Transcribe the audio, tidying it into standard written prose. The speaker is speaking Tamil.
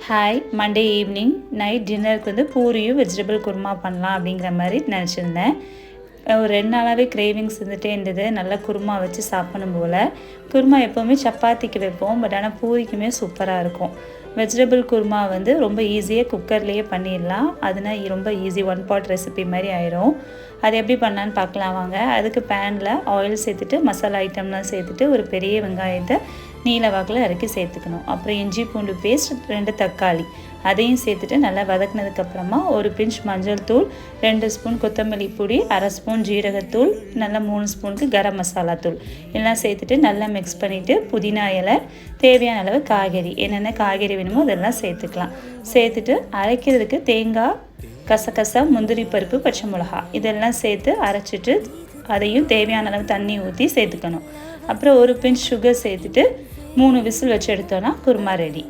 ஹாய், மண்டே ஈவினிங் நைட் டின்னருக்கு வந்து பூரியும் வெஜிடபிள் குருமா பண்ணலாம் அப்படிங்கிற மாதிரி நினச்சிருந்தேன். ஒரு 2 நாளாகவே கிரேவிங்ஸ் இருந்துகிட்டே இருந்தது. நல்லா குருமா வச்சு சாப்பிடணும் போல். குருமா எப்போவுமே சப்பாத்திக்கு வைப்போம், பட் ஆனால் பூரிக்குமே சூப்பராக இருக்கும். வெஜிடபிள் குருமா வந்து ரொம்ப ஈஸியாக குக்கர்லேயே பண்ணிடலாம். அதுனா ரொம்ப ஈஸி, 1 பாட் ரெசிபி மாதிரி ஆயிரும். அது எப்படி பண்ணலான்னு பார்க்கலாம் வாங்க. அதுக்கு பேனில் ஆயில் சேர்த்துட்டு மசாலா ஐட்டம்லாம் சேர்த்துட்டு ஒரு பெரிய வெங்காயத்தை நீல வாக்கில் இறக்கி சேர்த்துக்கணும். அப்புறம் இஞ்சி பூண்டு பேஸ்ட், 2 தக்காளி அதையும் சேர்த்துட்டு நல்லா வதக்கினதுக்கப்புறமா ஒரு பிஞ்ச் மஞ்சள் தூள், 2 ஸ்பூன் கொத்தமல்லி பொடி, 1/2 ஸ்பூன் ஜீரகத்தூள், நல்லா 3 ஸ்பூனுக்கு கரம் மசாலா தூள் எல்லாம் சேர்த்துட்டு நல்லா மிக்ஸ் பண்ணிவிட்டு புதினா இலை, தேவையான அளவு காய்கறி என்னென்ன காய்கறி வேணுமோ அதெல்லாம் சேர்த்துக்கலாம். சேர்த்துட்டு அரைக்கிறதுக்கு தேங்காய், கசகசா, முந்திரி பருப்பு, பச்சை மிளகா இதெல்லாம் சேர்த்து அரைச்சிட்டு அதையும் தேவையான அளவு தண்ணி ஊற்றி சேர்த்துக்கணும். அப்புறம் ஒரு பிஞ்ச் சுகர் சேர்த்துட்டு 3 விசில் வச்சு எடுத்தோன்னா குருமா ரெடி.